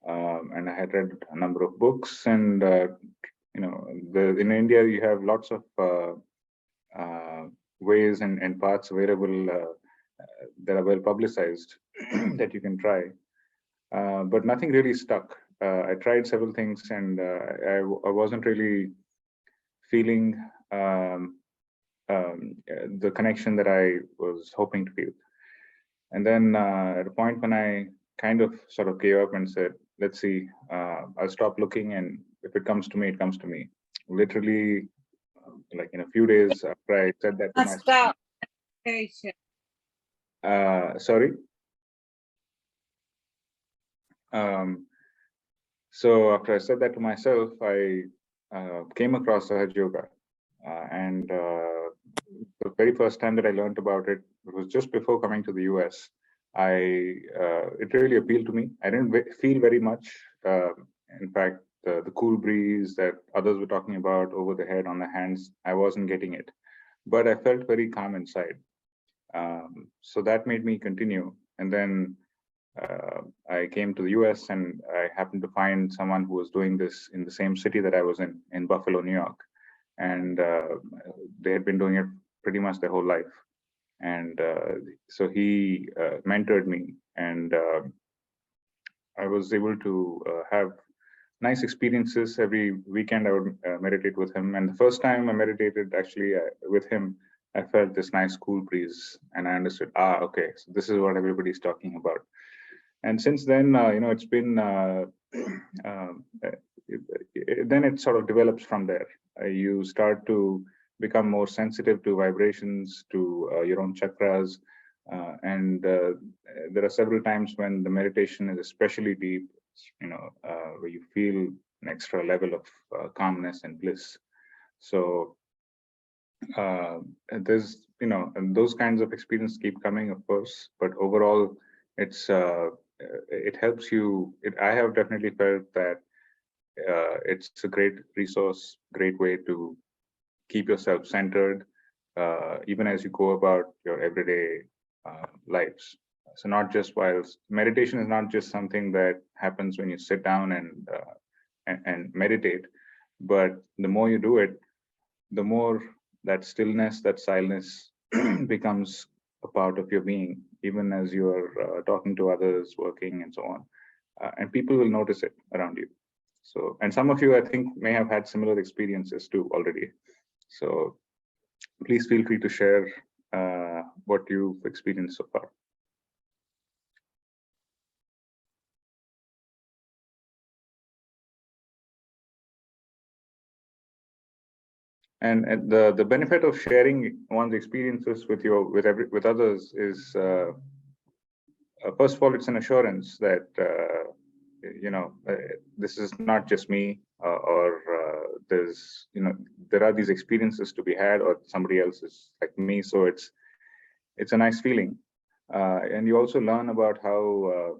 and I had read a number of books. And in India you have lots of ways and paths available that are well publicized that you can try, but nothing really stuck. I tried several things, and I wasn't really feeling the connection that I was hoping to feel. And then at a point when I kind of sort of gave up and said, let's see, I'll stop looking, and if it comes to me, it comes to me. Literally, like in a few days after I said that to myself. Sorry. So after I said that to myself, I came across Sahaj Yoga, and the very first time that I learned about it, it was just before coming to the US. It really appealed to me. I didn't feel very much. In fact, the cool breeze that others were talking about over the head, on the hands, I wasn't getting it, but I felt very calm inside. So that made me continue. And then I came to the US, and I happened to find someone who was doing this in the same city that I was in Buffalo, New York. And they had been doing it pretty much their whole life. And so he mentored me, and I was able to have nice experiences. Every weekend I would meditate with him. And the first time I meditated actually with him, I felt this nice cool breeze, and I understood, okay, so this is what everybody's talking about. And since then, it's been, then it sort of develops from there. You start to become more sensitive to vibrations, to your own chakras. And there are several times when the meditation is especially deep, where you feel an extra level of calmness and bliss. So there's, and those kinds of experiences keep coming, of course, but overall, it helps you. I have definitely felt that it's a great resource, great way to keep yourself centered, even as you go about your everyday lives. So not just meditation is not just something that happens when you sit down and meditate, but the more you do it, the more that stillness, that silence becomes a part of your being, even as you're talking to others, working, and so on. And people will notice it around you. So, and some of you, I think, may have had similar experiences too already. So please feel free to share what you've experienced so far. And the benefit of sharing one's experiences with others is, first of all, it's an assurance that this is not just me, or there's there are these experiences to be had, or somebody else is like me. So it's a nice feeling, and you also learn about how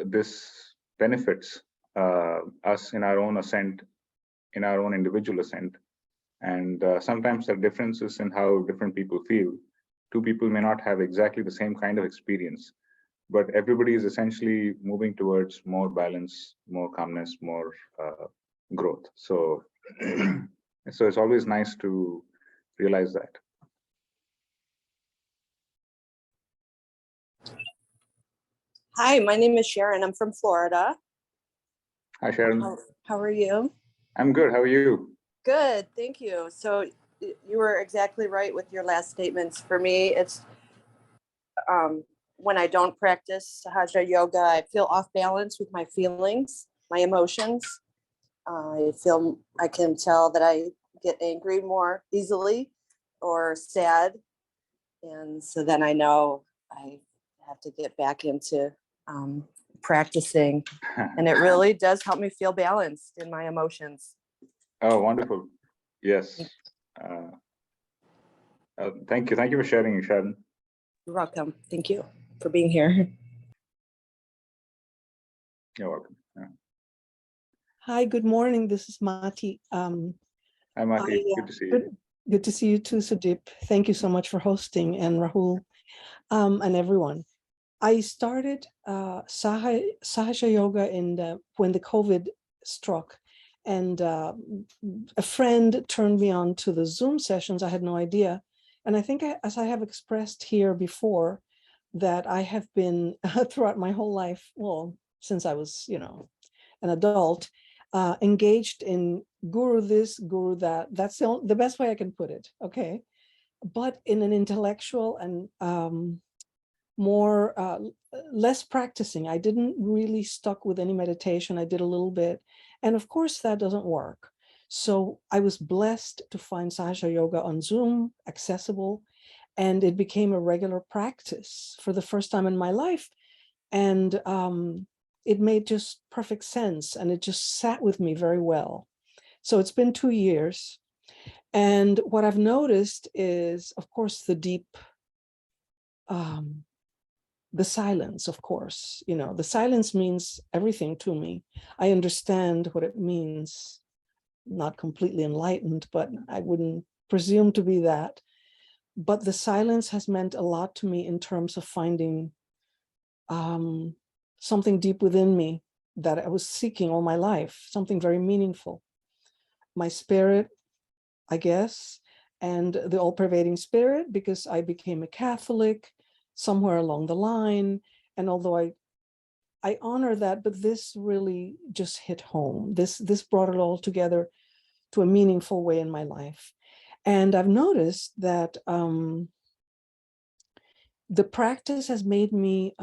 this benefits us in our own ascent, in our own individual ascent. And sometimes there are differences in how different people feel. Two people may not have exactly the same kind of experience, but everybody is essentially moving towards more balance, more calmness, more growth. So, so it's always nice to realize that. Hi, my name is Sharon. I'm from Florida. Hi, Sharon. How are you? I'm good. How are you? Good, thank you. So you were exactly right with your last statements. For me, it's when I don't practice Sahaja Yoga, I feel off balance with my feelings, my emotions. I can tell that I get angry more easily or sad. And so then I know I have to get back into practicing. And it really does help me feel balanced in my emotions. Oh, wonderful. Yes. Thank you. Thank you for sharing, Sharon. You're welcome. Thank you for being here. You're welcome. Yeah. Hi, good morning. This is Mati. Hi, Mati. Good to see you. Good to see you too, Sudeep. Thank you so much for hosting, and Rahul, and everyone. I started Sahaja Yoga when the COVID struck, and a friend turned me on to the Zoom sessions. I had no idea. And I think, as I have expressed here before, that I have been throughout my whole life, well, since I was, an adult, engaged in guru this, guru that. That's the best way I can put it. Okay. But in an intellectual and less practicing. I didn't really stuck with any meditation. I did a little bit. And of course that doesn't work. So I was blessed to find Sahaja Yoga on Zoom, accessible, and it became a regular practice for the first time in my life. And it made just perfect sense, and it just sat with me very well. So it's been 2 years. And what I've noticed is, of course, the silence, of course. The silence means everything to me. I understand what it means, not completely enlightened, but I wouldn't presume to be that. But the silence has meant a lot to me in terms of finding something deep within me that I was seeking all my life, something very meaningful. My spirit, I guess, and the all-pervading spirit, because I became a Catholic somewhere along the line. And although I honor that, but this really just hit home. This brought it all together to a meaningful way in my life. And I've noticed that the practice has made me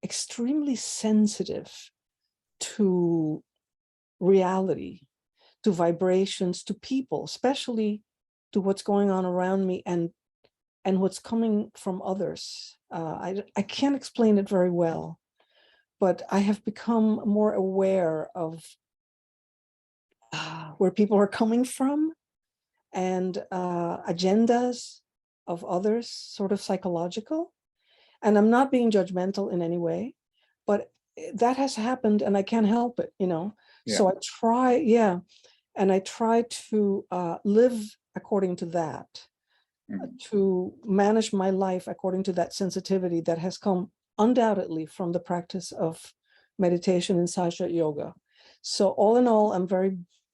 extremely sensitive to reality, to vibrations, to people, especially to what's going on around me and what's coming from others. I can't explain it very well, but I have become more aware of where people are coming from and agendas of others, sort of psychological. And I'm not being judgmental in any way, but that has happened and I can't help it, Yeah. So I try, and I try to live according to that, to manage my life according to that sensitivity that has come undoubtedly from the practice of meditation and Sahaja Yoga. So all in all,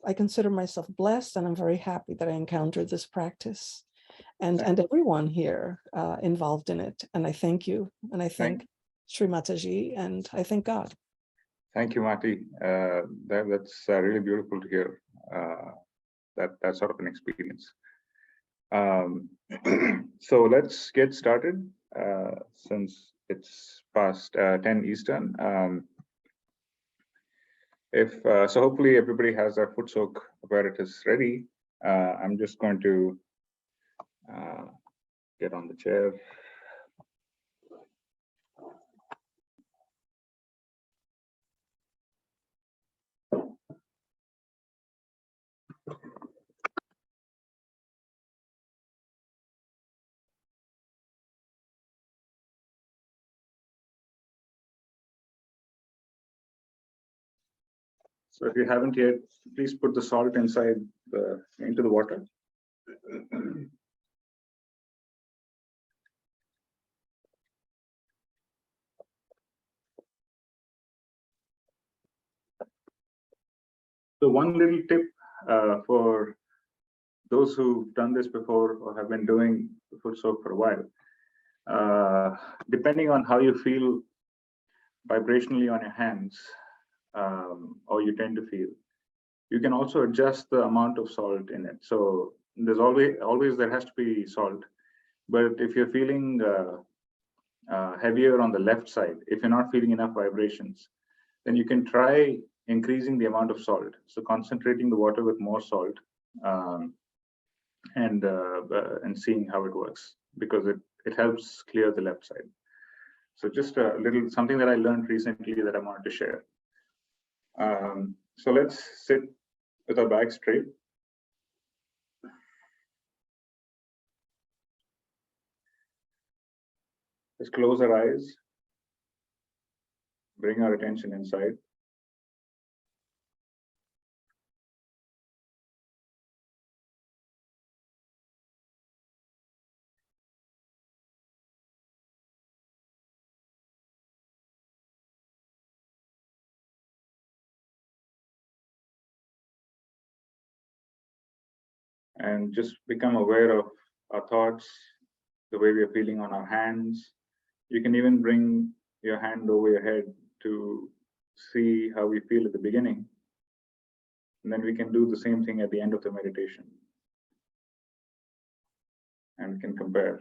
I consider myself blessed, and I'm very happy that I encountered this practice and everyone here involved in it. And I thank you. And I thank Sri Mataji, and I thank God. Thank you, Mati. That's really beautiful to hear that sort of an experience. So let's get started since it's past 10 Eastern. So hopefully everybody has their Footsoak apparatus ready. I'm just going to get on the chair. So if you haven't yet, please put the salt inside into the water. So one little tip for those who've done this before or have been doing Footsoak for a while, depending on how you feel vibrationally on your hands, or you tend to feel, you can also adjust the amount of salt in it. So there's always there has to be salt, but if you're feeling heavier on the left side, if you're not feeling enough vibrations, then you can try increasing the amount of salt. So concentrating the water with more salt, and seeing how it works, because it helps clear the left side. So just a little something that I learned recently that I wanted to share. So let's sit with our back straight. Let's close our eyes. Bring our attention inside. and just become aware of our thoughts, the way we are feeling on our hands. You can even bring your hand over your head to see how we feel at the beginning. And then we can do the same thing at the end of the meditation. And we can compare.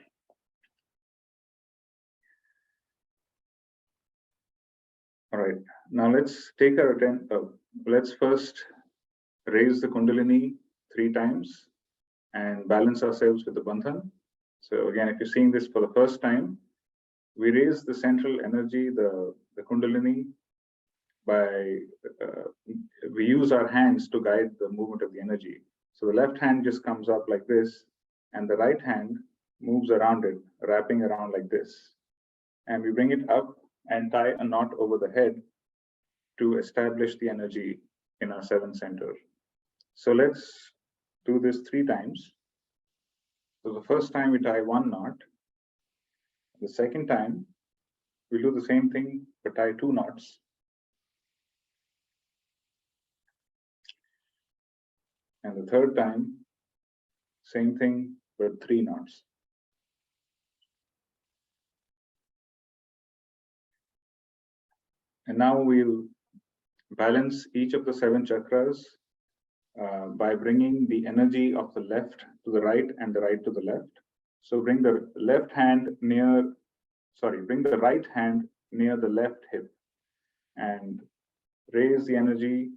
All right, now let's take our attention. Let's first raise the Kundalini 3 times and balance ourselves with the Bandhan. So again, if you're seeing this for the first time, we raise the central energy, the Kundalini, by we use our hands to guide the movement of the energy. So the left hand just comes up like this, and the right hand moves around it, wrapping around like this. And we bring it up and tie a knot over the head to establish the energy in our 7th center. So let's do this 3 times. So the first time we tie 1 knot. The second time, we do the same thing, but tie 2 knots. And the third time, same thing, but 3 knots. And now we'll balance each of the 7 chakras by bringing the energy of the left to the right and the right to the left. So bring the right hand near the left hip and raise the energy,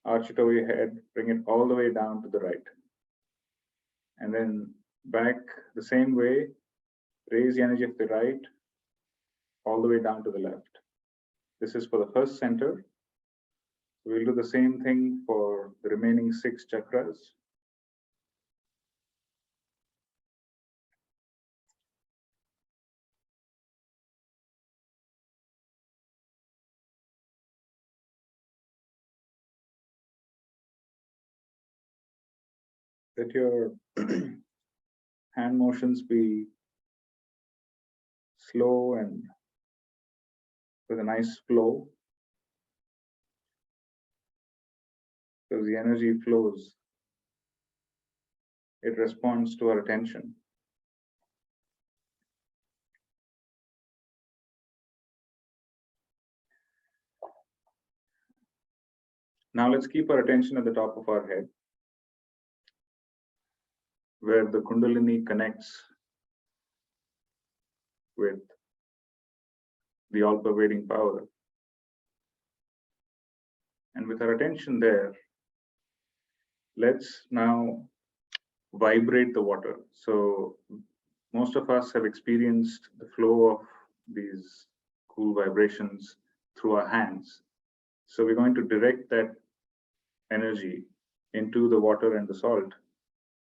arch it over your head, bring it all the way down to the right. And then back the same way, raise the energy of the right all the way down to the left. This is for the first center. We'll do the same thing for the remaining 6 chakras. Let your hand motions be slow and with a nice flow. Because the energy flows, it responds to our attention. Now let's keep our attention at the top of our head, where the Kundalini connects with the all-pervading power. And with our attention there, let's now vibrate the water. So most of us have experienced the flow of these cool vibrations through our hands. So we're going to direct that energy into the water and the salt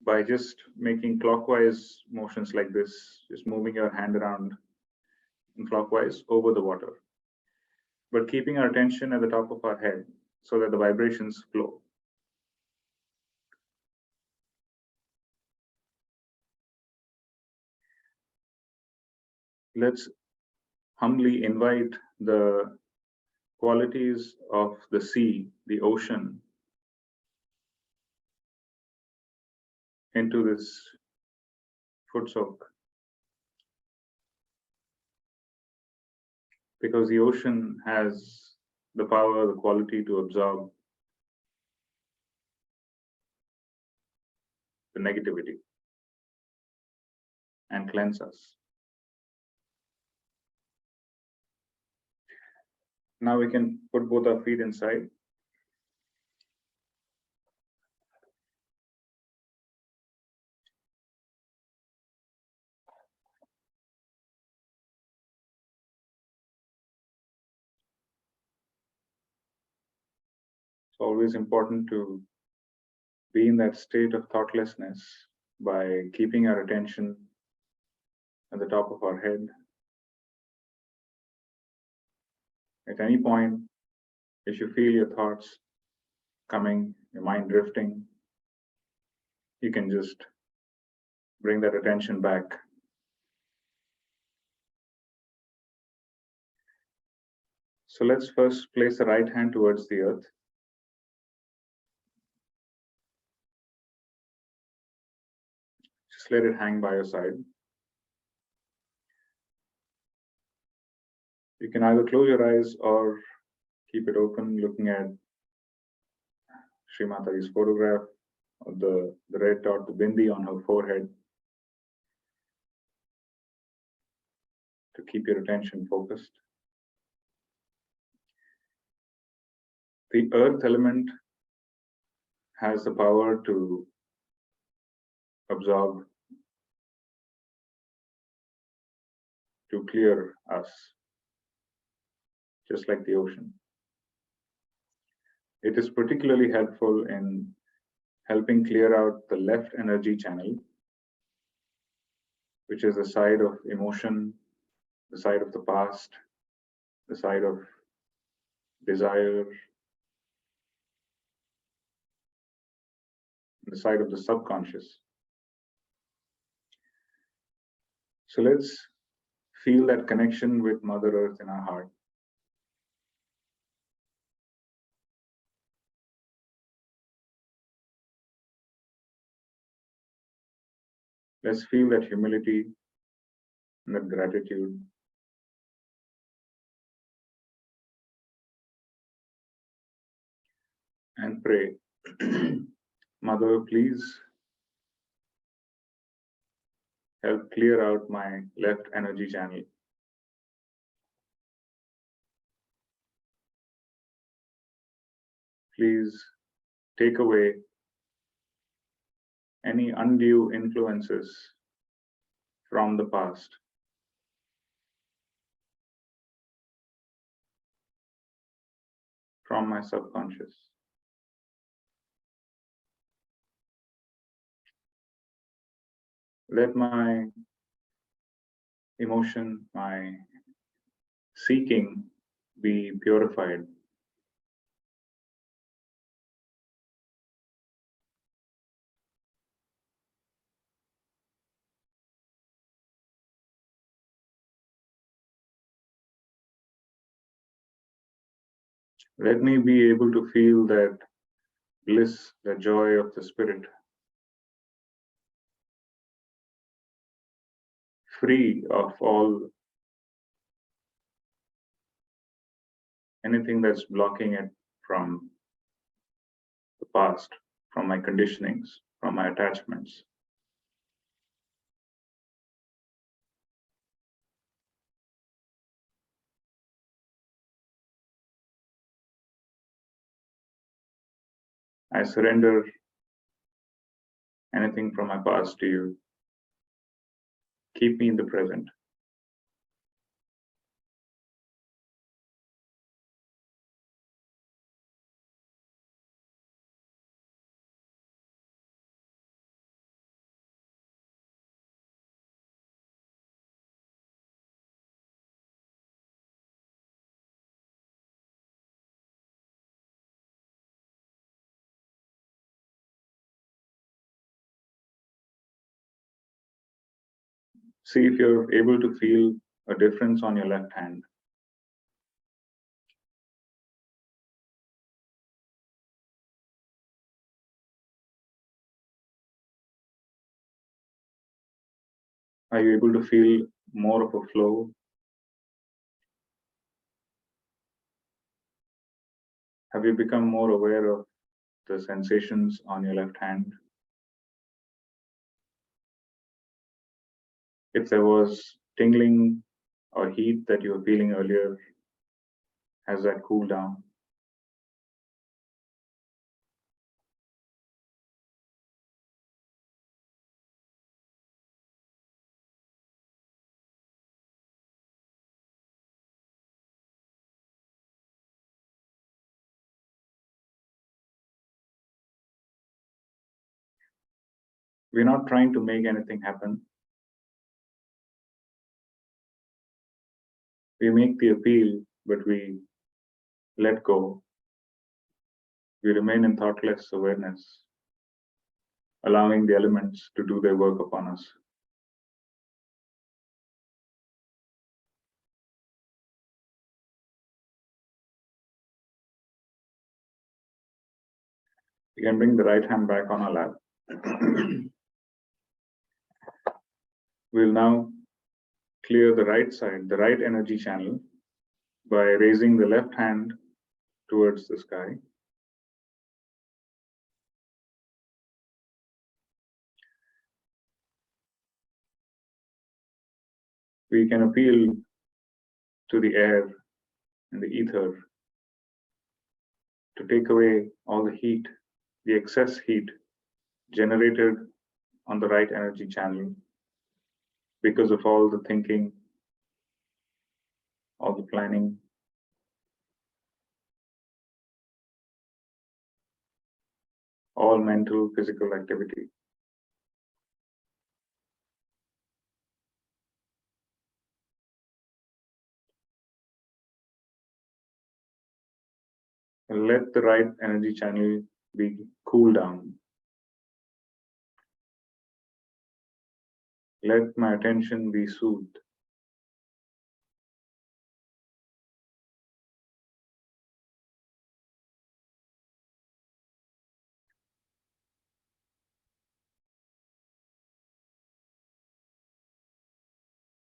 by just making clockwise motions like this, just moving your hand around in clockwise over the water, but keeping our attention at the top of our head so that the vibrations flow. Let's humbly invite the qualities of the sea, the ocean, into this Footsoak. Because the ocean has the power, the quality to absorb the negativity and cleanse us. Now we can put both our feet inside. It's always important to be in that state of thoughtlessness by keeping our attention at the top of our head. At any point, if you feel your thoughts coming, your mind drifting, you can just bring that attention back. So let's first place the right hand towards the earth. just let it hang by your side. You can either close your eyes or keep it open, looking at Sri Mataji's photograph, or the red dot, the bindi on her forehead, to keep your attention focused. The earth element has the power to absorb, to clear us, just like the ocean. It is particularly helpful in helping clear out the left energy channel, which is the side of emotion, the side of the past, the side of desire, the side of the subconscious. So let's feel that connection with Mother Earth in our heart. Let's feel that humility and that gratitude. And pray, Mother, please help clear out my left energy channel. Please take away any undue influences from the past. From my subconscious. Let my emotion, my seeking be purified. Let me be able to feel that bliss, the joy of the spirit, free of all anything that's blocking it from the past, from my conditionings, from my attachments. I surrender anything from my past to you. Keep me in the present. See if you're able to feel a difference on your left hand. Are you able to feel more of a flow? Have you become more aware of the sensations on your left hand? If there was tingling or heat that you were feeling earlier, has that cooled down? We're not trying to make anything happen. We make the appeal, but we let go. We remain in thoughtless awareness, allowing the elements to do their work upon us. We can bring the right hand back on our lap. We'll now clear the right side, the right energy channel, by raising the left hand towards the sky. We can appeal to the air and the ether to take away all the heat, the excess heat generated on the right energy channel because of all the thinking, all the planning, all mental, physical activity. And let the right energy channel be cool down. Let my attention be soothed.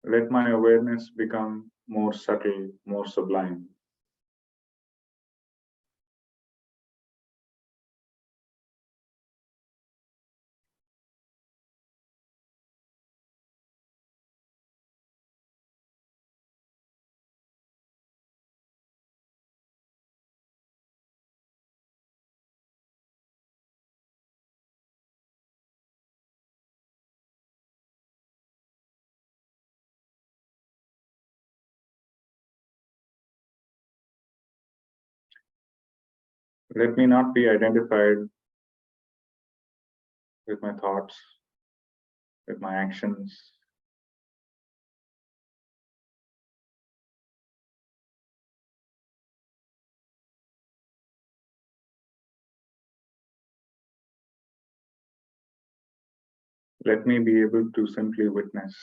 Let my awareness become more subtle, more sublime. Let me not be identified with my thoughts, with my actions. Let me be able to simply witness.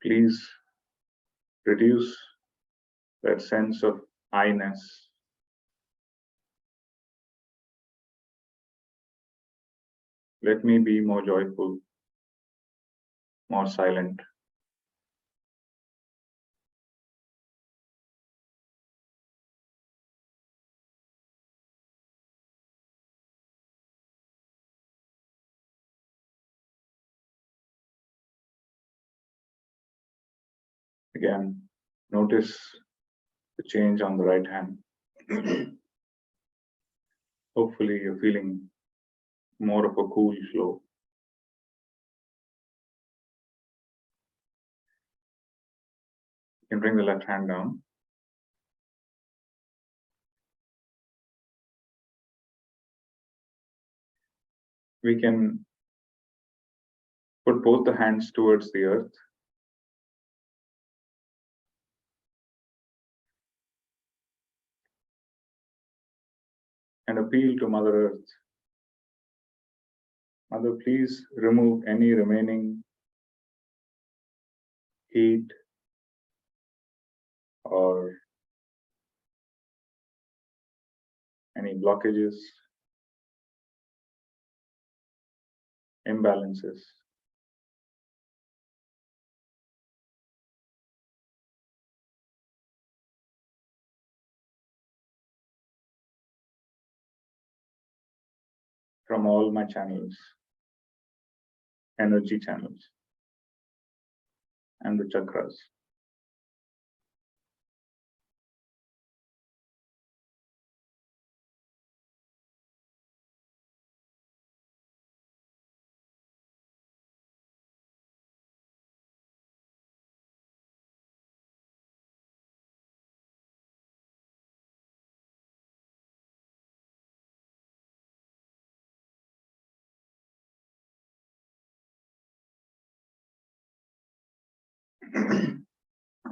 Please reduce that sense of I-ness. Let me be more joyful, more silent. Again, notice the change on the right hand. Hopefully you're feeling more of a cool flow. You can bring the left hand down. We can put both the hands towards the earth. And appeal to Mother Earth. Mother, please remove any remaining heat or any blockages, imbalances. From all my channels, energy channels, and the chakras.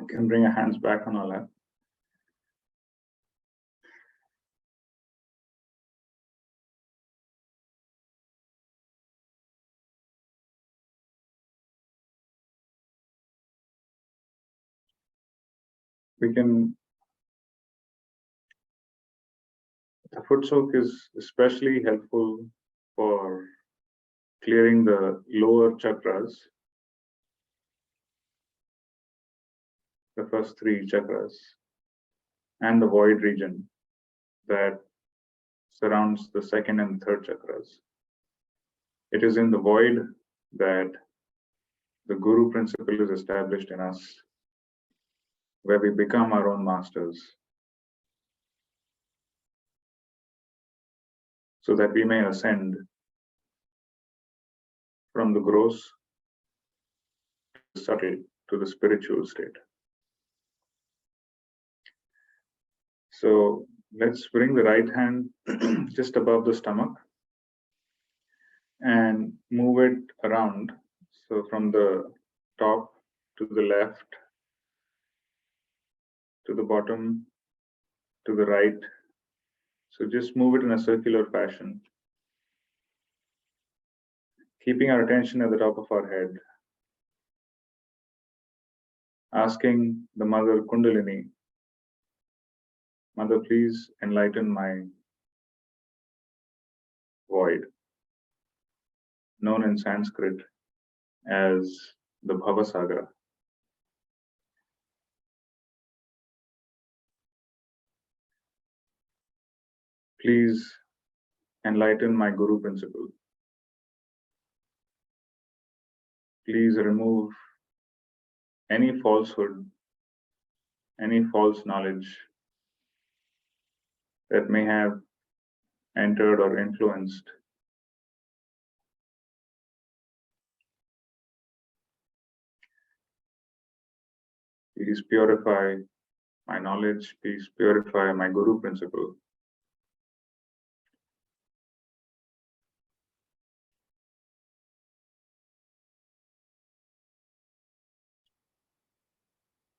You can bring your hands back on our lap. The Footsoak is especially helpful for clearing the lower chakras, the first three chakras, and the void region that surrounds the second and third chakras. It is in the void that the Guru principle is established in us, where we become our own masters, so that we may ascend from the gross to the subtle to the spiritual state. So let's bring the right hand just above the stomach and move it around. So from the top to the left, to the bottom, to the right. So just move it in a circular fashion, keeping our attention at the top of our head, asking the Mother Kundalini, Mother, please enlighten my void, known in Sanskrit as the Bhavasagar. Please enlighten my Guru principle. Please remove any falsehood, any false knowledge that may have entered or influenced. Please purify my knowledge. Please purify my Guru principle.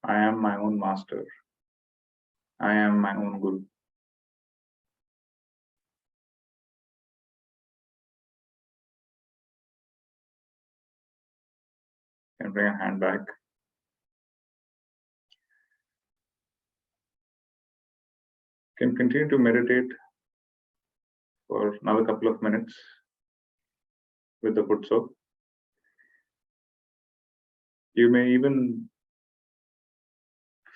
I am my own master. I am my own Guru. And bring a hand back. Can continue to meditate for another couple of minutes with the Footsoak. You may even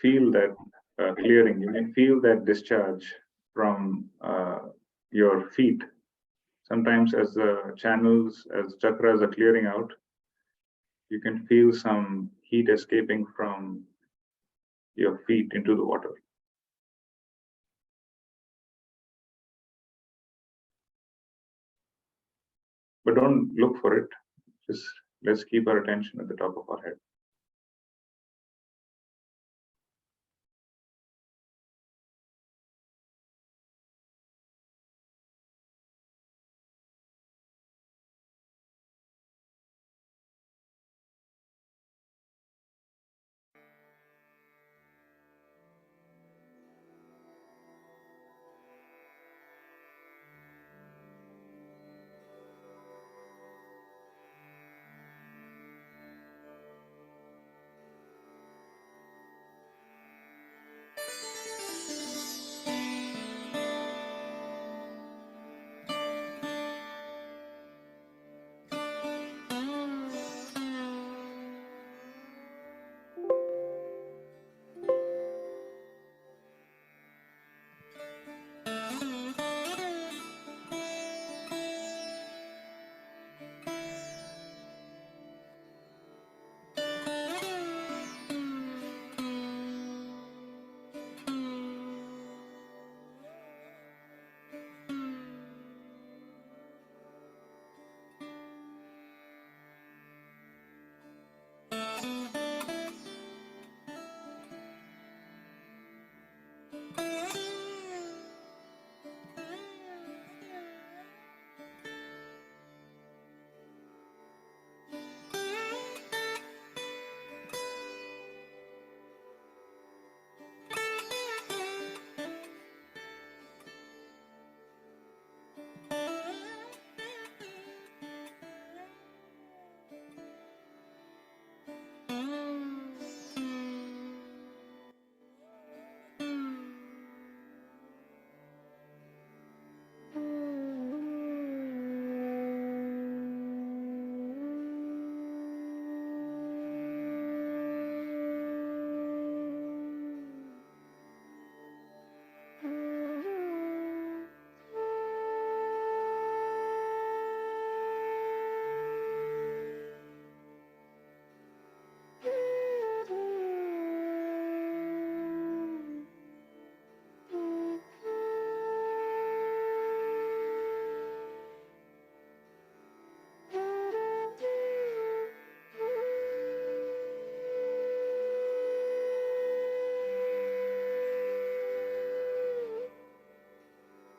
feel that clearing. You may feel that discharge from your feet. Sometimes as the channels, as chakras are clearing out, you can feel some heat escaping from your feet into the water. But don't look for it. Just let's keep our attention at the top of our head.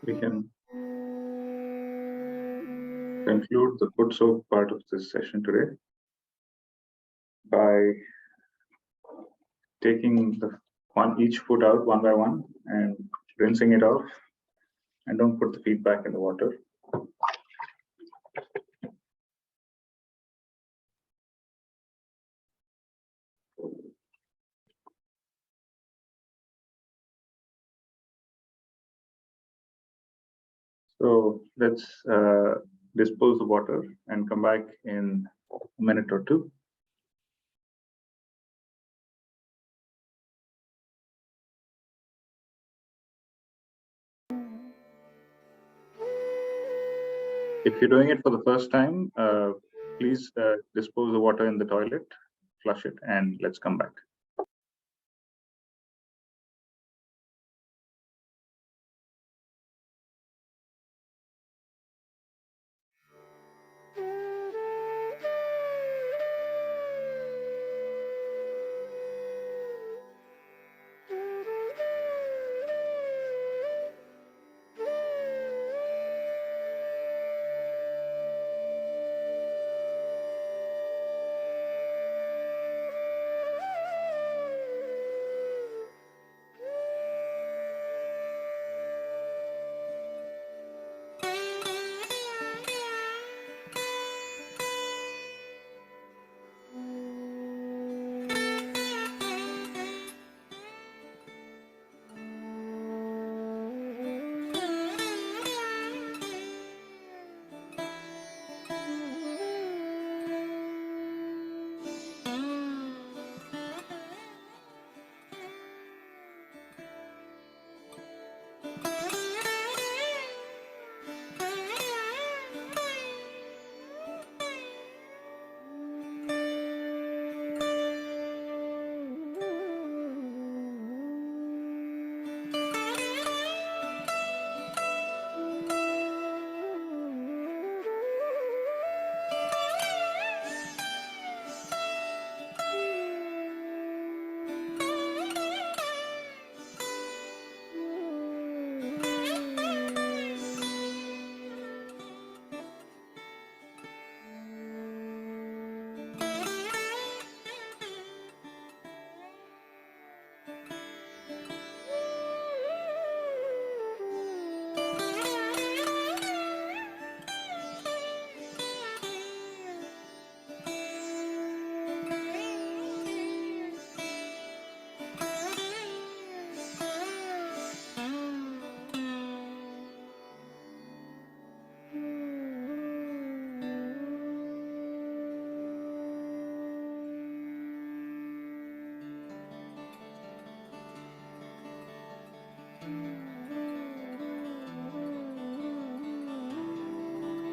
We can conclude the Footsoak part of this session today by taking each foot out one by one and rinsing it off, and don't put the feet back in the water. So let's dispose the water and come back in a minute or two. If you're doing it for the first time, please dispose the water in the toilet, flush it, and let's come back.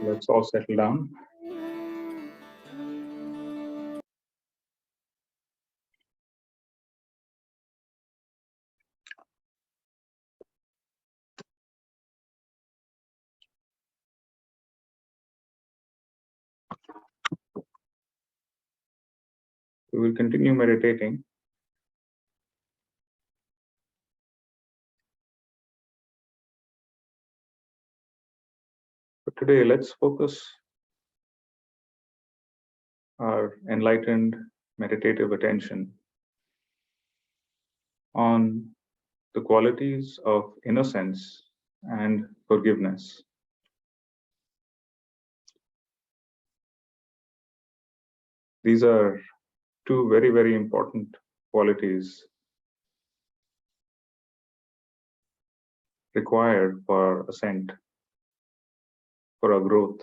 Let's all settle down. We will continue meditating. But today, let's focus our enlightened meditative attention on the qualities of innocence and forgiveness. These are two very, very important qualities required for ascent, for our growth,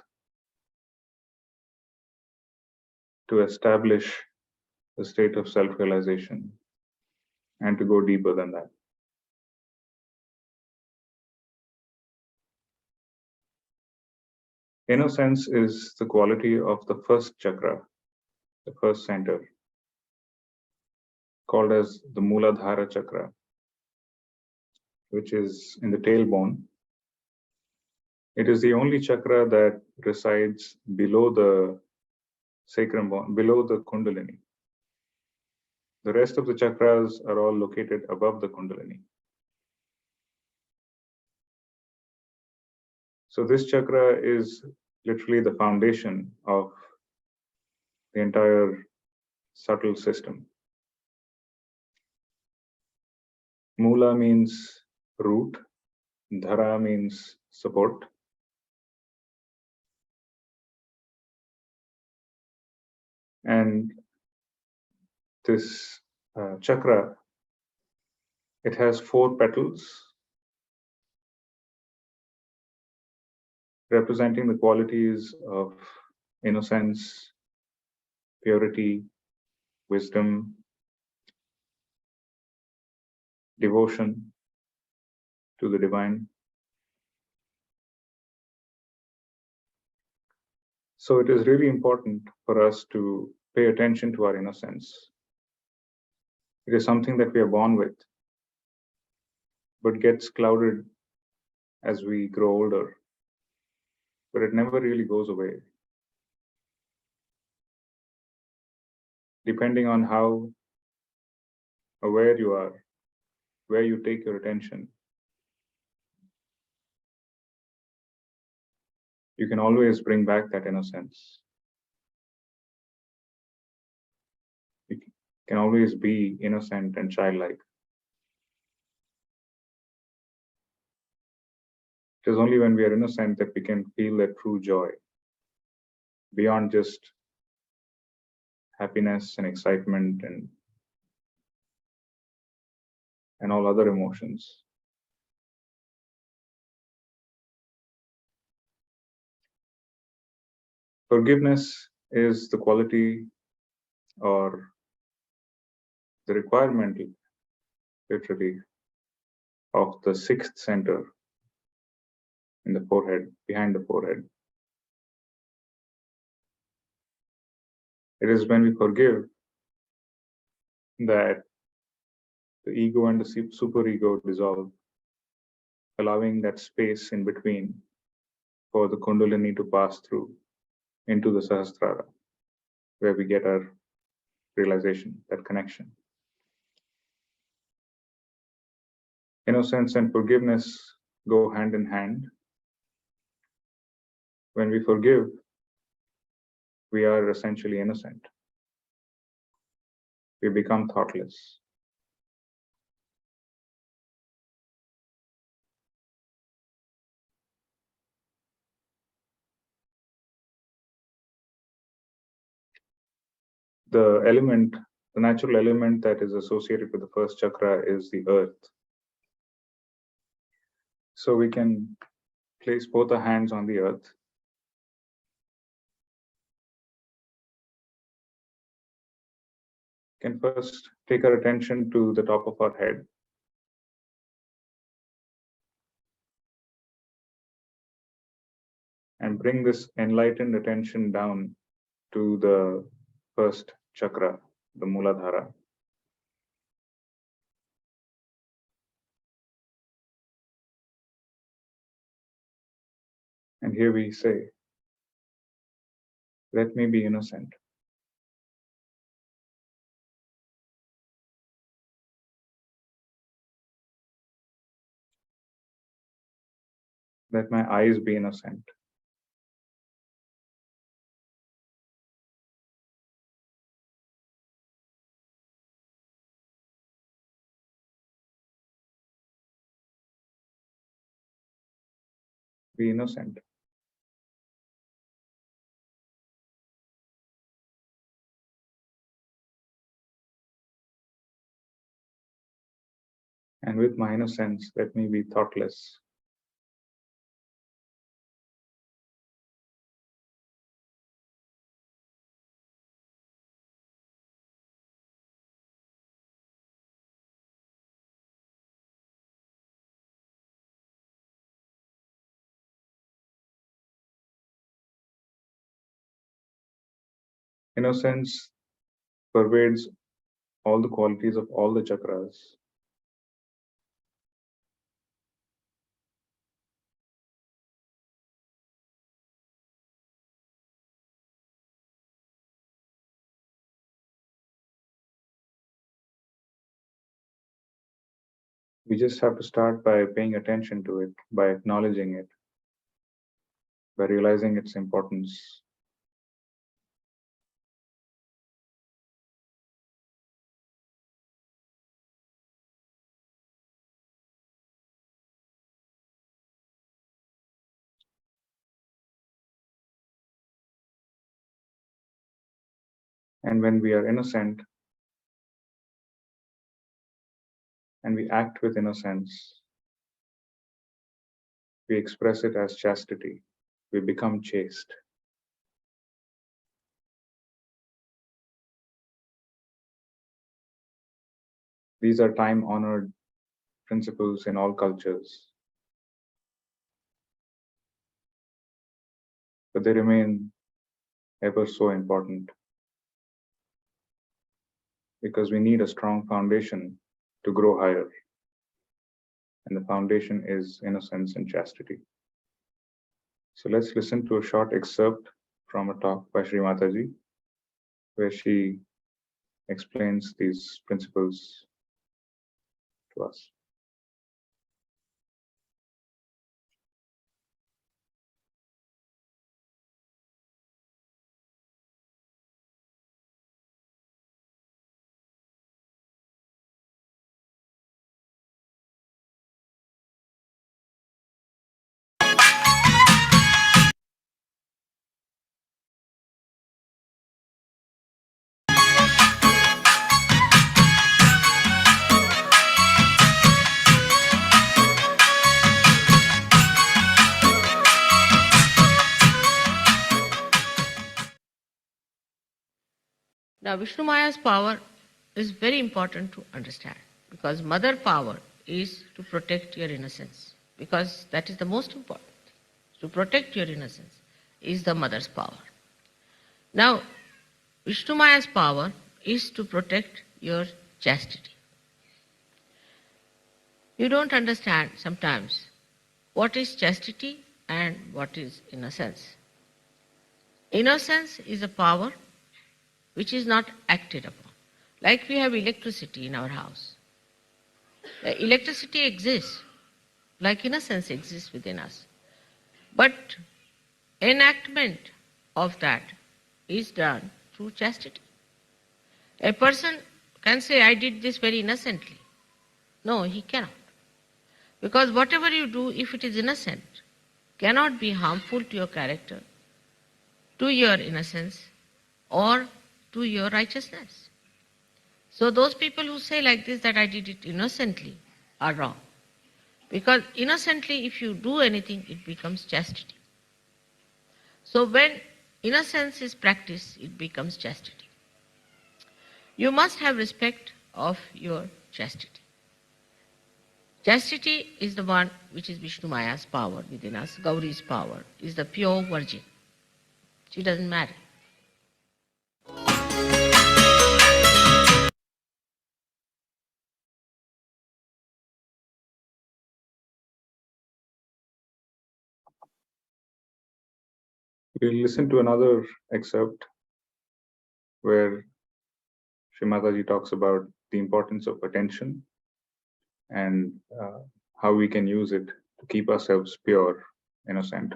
to establish the state of self-realization and to go deeper than that. Innocence is the quality of the first chakra, the first center, called as the Mooladhara chakra, which is in the tailbone. It is the only chakra that resides below the sacrum bone, below the Kundalini. The rest of the chakras are all located above the Kundalini. So this chakra is literally the foundation of the entire subtle system. Mula means root, dhara means support, and this chakra, it has 4 petals representing the qualities of innocence, purity, wisdom, devotion to the divine. So it is really important for us to pay attention to our innocence. It is something that we are born with, but gets clouded as we grow older, but it never really goes away. Depending on how aware you are, where you take your attention, you can always bring back that innocence. You can always be innocent and childlike. It is only when we are innocent that we can feel that true joy, beyond just happiness and excitement and all other emotions. Forgiveness is the quality or the requirement, literally, of the 6th center in the forehead, behind the forehead. It is when we forgive that the ego and the superego dissolve, allowing that space in between for the Kundalini to pass through into the Sahasrara, where we get our realization, that connection. Innocence and forgiveness go hand in hand. When we forgive, we are essentially innocent. We become thoughtless. The natural element that is associated with the first chakra is the earth. So we can place both our hands on the earth. Can first take our attention to the top of our head. And bring this enlightened attention down to the first chakra, the Muladhara. And here we say, let me be innocent. Let my eyes be innocent. Be innocent. And with my innocence, let me be thoughtless. Innocence pervades all the qualities of all the chakras. We just have to start by paying attention to it, by acknowledging it. by realizing its importance. And when we are innocent and we act with innocence, we express it as chastity. We become chaste. These are time-honored principles in all cultures, but they remain ever so important because we need a strong foundation to grow higher. And the foundation is innocence and chastity. So let's listen to a short excerpt from a talk by Sri Mataji, where she explains these principles to us. Now, Vishnu Maya's power is very important to understand because mother power is to protect your innocence, because that is the most important. To protect your innocence is the mother's power. Now, Vishnu Maya's power is to protect your chastity. You don't understand sometimes what is chastity and what is innocence. Innocence is a power which is not acted upon. Like we have electricity in our house. The electricity exists, like innocence exists within us. But enactment of that is done through chastity. A person can say, I did this very innocently. No, he cannot. Because whatever you do, if it is innocent, cannot be harmful to your character, to your innocence, or to your righteousness. So those people who say like this, that I did it innocently, are wrong. Because innocently, if you do anything, it becomes chastity. So when innocence is practiced, it becomes chastity. You must have respect of your chastity. Chastity is the one which is Vishnu Maya's power within us. Gauri's power is the pure virgin. She doesn't marry. We'll listen to another excerpt where Sri Mataji talks about the importance of attention and how we can use it to keep ourselves pure, innocent.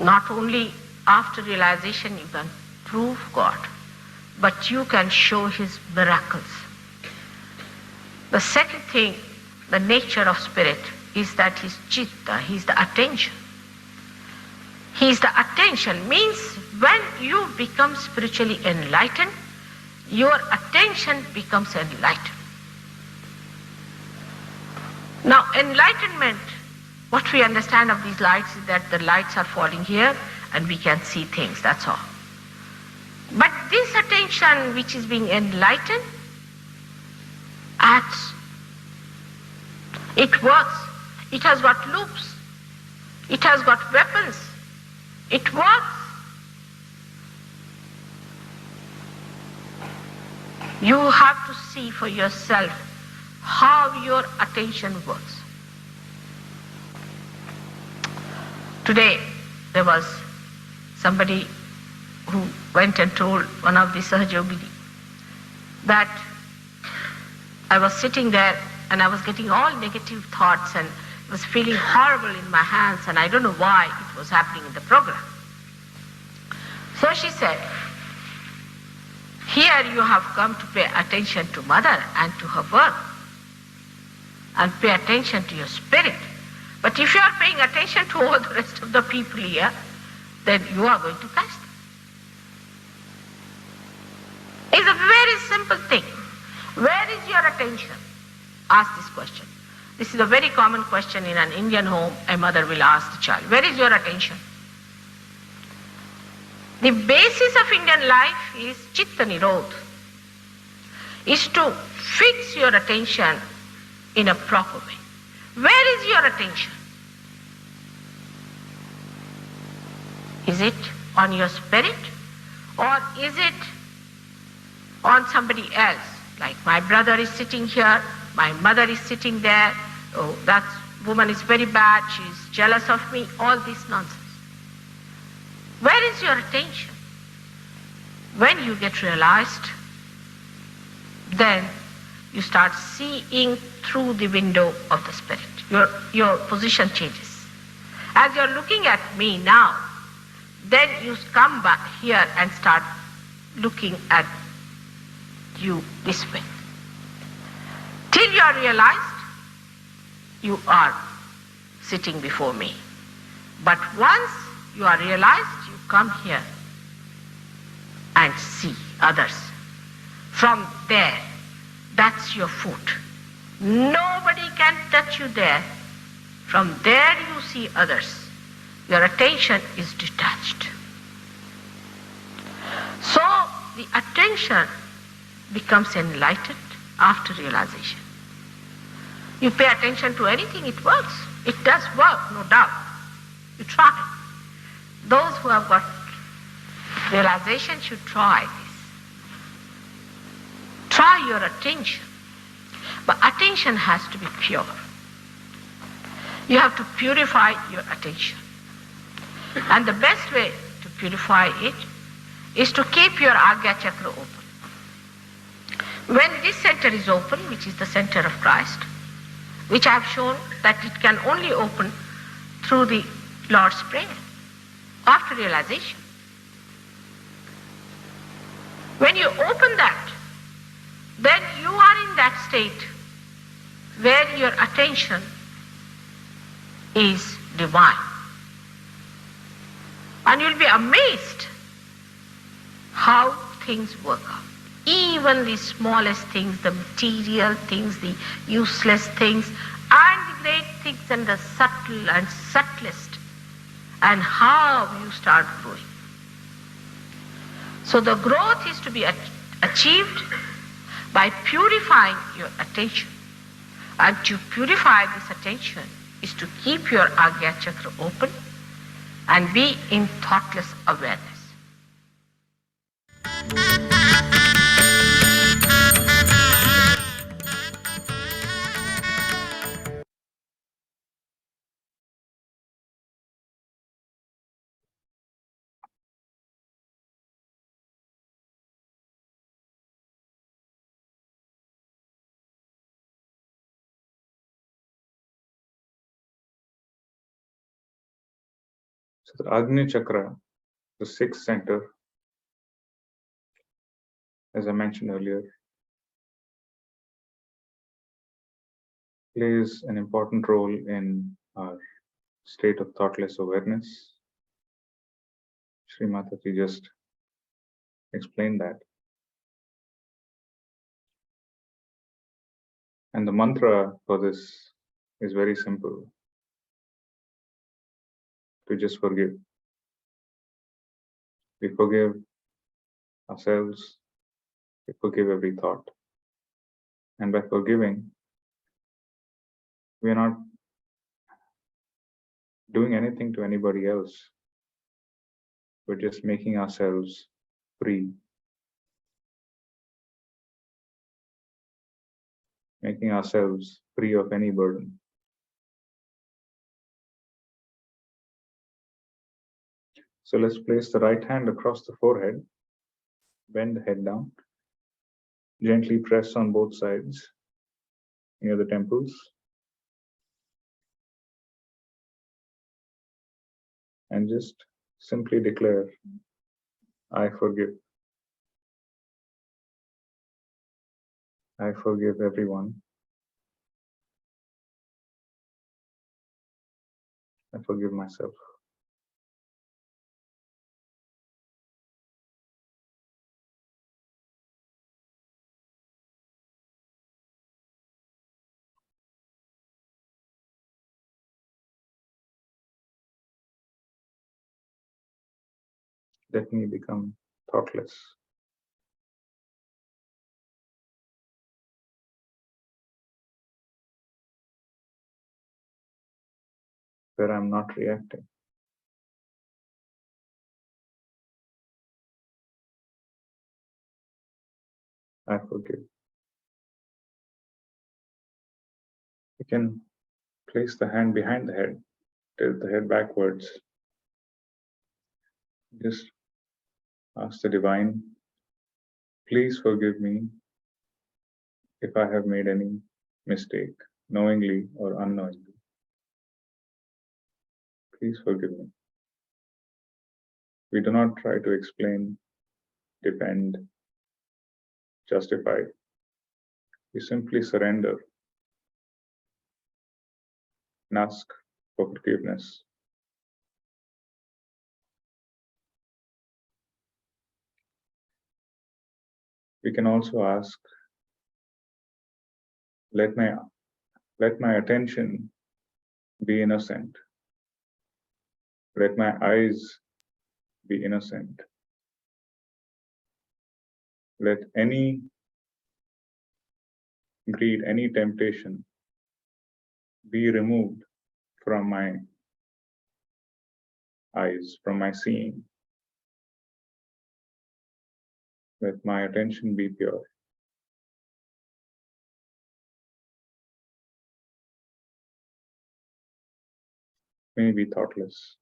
Not only after realization you can prove God, but you can show His miracles. The second thing, the nature of spirit, is that He's chitta, He's the attention. He's the attention, means when you become spiritually enlightened, your attention becomes enlightened. Now, enlightenment, what we understand of these lights is that the lights are falling here and we can see things, that's all. But this attention which is being enlightened acts. It works. It has got loops. It has got weapons. It works. You have to see for yourself how your attention works. Today, there was somebody who went and told one of the Sahajogini that I was sitting there and I was getting all negative thoughts and was feeling horrible in my hands, and I don't know why it was happening in the program. So she said, here you have come to pay attention to mother and to her work and pay attention to your spirit. But if you are paying attention to all the rest of the people here, then you are going to catch them. It's a very simple thing. Where is your attention? Ask this question. This is a very common question in an Indian home. A mother will ask the child, where is your attention? The basis of Indian life is Chitta Nirodha, is to fix your attention in a proper way. Where is your attention? Is it on your spirit, or is it on somebody else? Like my brother is sitting here, my mother is sitting there, oh, that woman is very bad, she is jealous of me, all this nonsense. Where is your attention? When you get realized, then you start seeing through the window of the spirit. Your position changes. As you're looking at me now, then you come back here and start looking at you this way. Till you are realized, you are sitting before me. But once you are realized, you come here and see others. From there, that's your foot. Nobody can touch you there. From there you see others. Your attention is detached. So the attention becomes enlightened after realization. You pay attention to anything, it works. It does work, no doubt. You try. Those who have got realization should try this. Try your attention. But attention has to be pure. You have to purify your attention. And the best way to purify it is to keep your Agya Chakra open. When this center is open, which is the center of Christ, which I have shown that it can only open through the Lord's Prayer, after realization. When you open that, then you are in that state where your attention is divine. And you'll be amazed how things work out. Even the smallest things, the material things, the useless things, and the great things, and the subtle and subtlest, and how you start growing. So the growth is to be achieved by purifying your attention. And to purify this attention is to keep your Agya Chakra open and be in thoughtless awareness. So the Agni Chakra, the sixth center, as I mentioned earlier, plays an important role in our state of thoughtless awareness. Sri Mataji just explained that. And the mantra for this is very simple: to just forgive. We forgive ourselves, we forgive every thought. And by forgiving, we are not doing anything to anybody else. We're just making ourselves free. making ourselves free of any burden. So let's place the right hand across the forehead, bend the head down, gently press on both sides near the temples, and just simply declare, I forgive. I forgive everyone. I forgive myself. Let me become thoughtless. Where I'm not reacting. I forgive. You can place the hand behind the head, tilt the head backwards. Just ask the divine, please forgive me if I have made any mistake, knowingly or unknowingly. Please forgive me. We do not try to explain, defend, justify. We simply surrender and ask for forgiveness. We can also ask, let my attention be innocent. Let my eyes be innocent. Let any greed, any temptation be removed from my eyes, from my seeing. Let my attention be pure. May be thoughtless.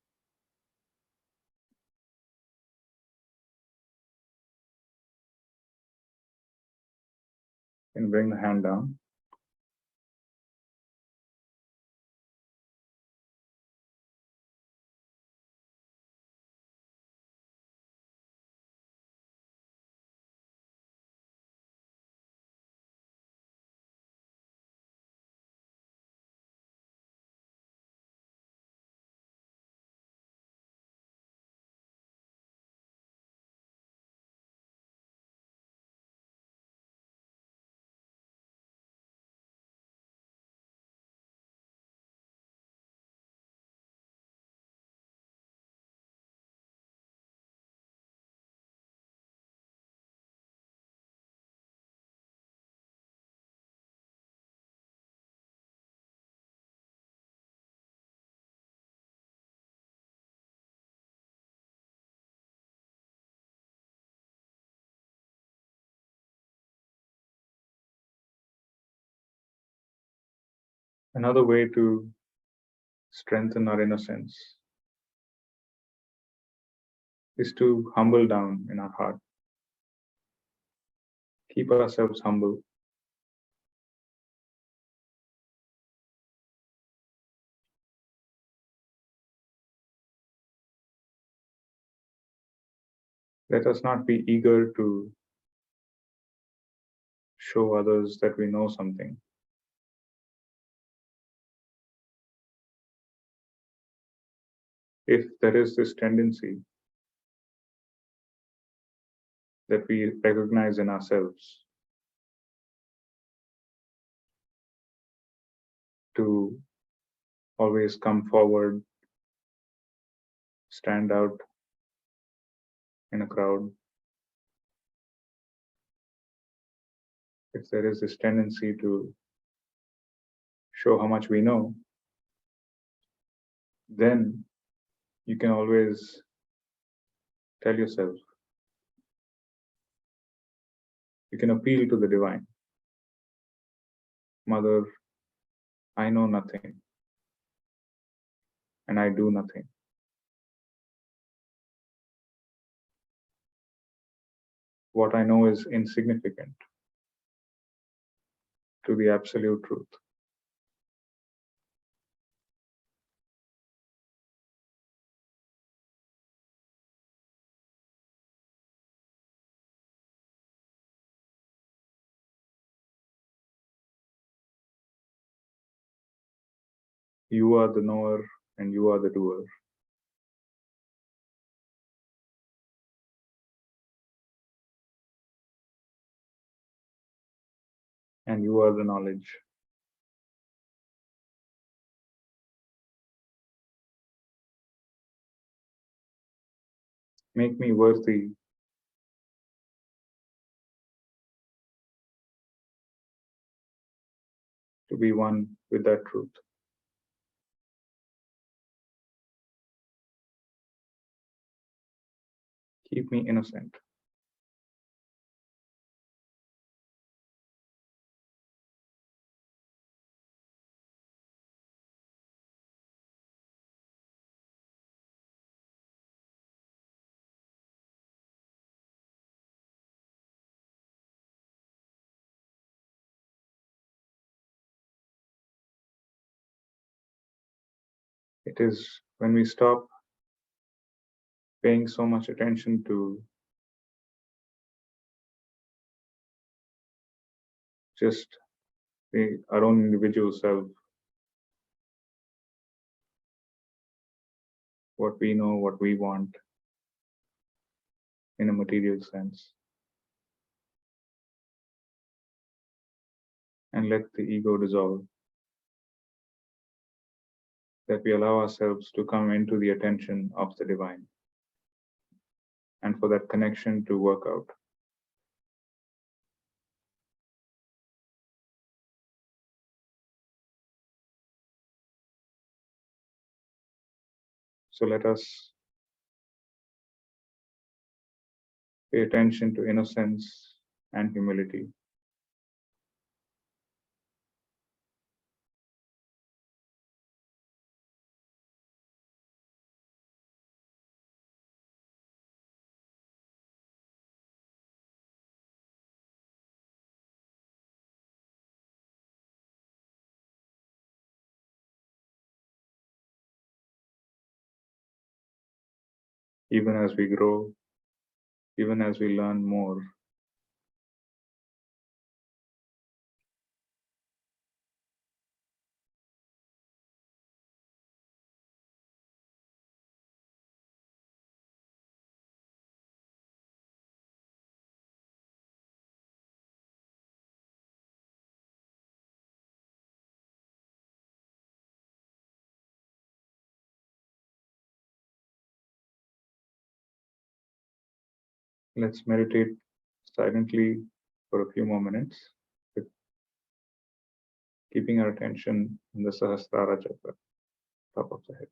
And bring the hand down. Another way to strengthen our innocence is to humble down in our heart. Keep ourselves humble. Let us not be eager to show others that we know something. If there is this tendency that we recognize in ourselves to always come forward, stand out in a crowd, if there is this tendency to show how much we know, then you can always tell yourself, you can appeal to the divine. Mother, I know nothing, and I do nothing. What I know is insignificant to the absolute truth. You are the knower, and you are the doer. And you are the knowledge. Make me worthy to be one with that truth. Keep me innocent. It is when we stop paying so much attention to just our own individual self, what we know, what we want in a material sense, and let the ego dissolve, that we allow ourselves to come into the attention of the divine, and for that connection to work out. So let us pay attention to innocence and humility. Even as we grow, even as we learn more, let's meditate silently for a few more minutes, with keeping our attention on the Sahasrara Chakra, top of the head.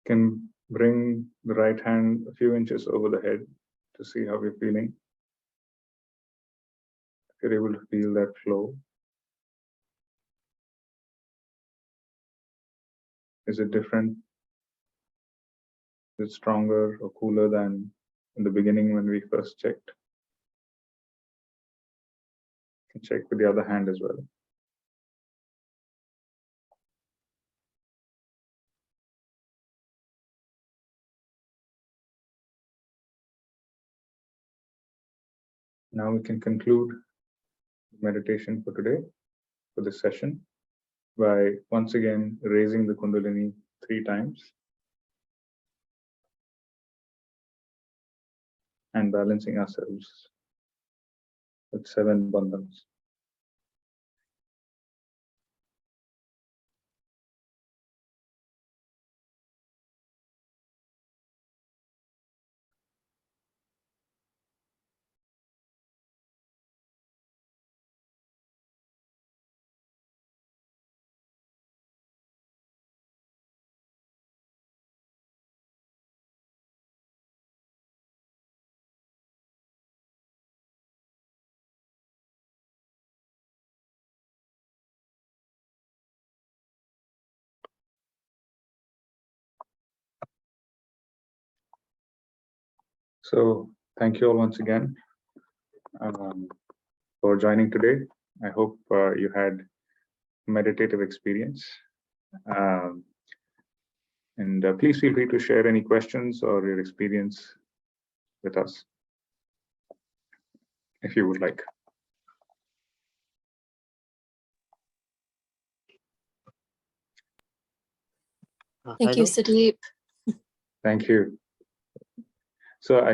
Can bring the right hand a few inches over the head to see how we're feeling. If you're able to feel that flow. Is it different? Is it stronger or cooler than in the beginning when we first checked? You can check with the other hand as well. Now we can conclude meditation for today, for this session, by once again raising the Kundalini 3 times and balancing ourselves with 7 bandhans. So thank you all once again for joining today. I hope you had a meditative experience. And please feel free to share any questions or your experience with us, if you would like. Thank you, Sudeep. Thank you. So I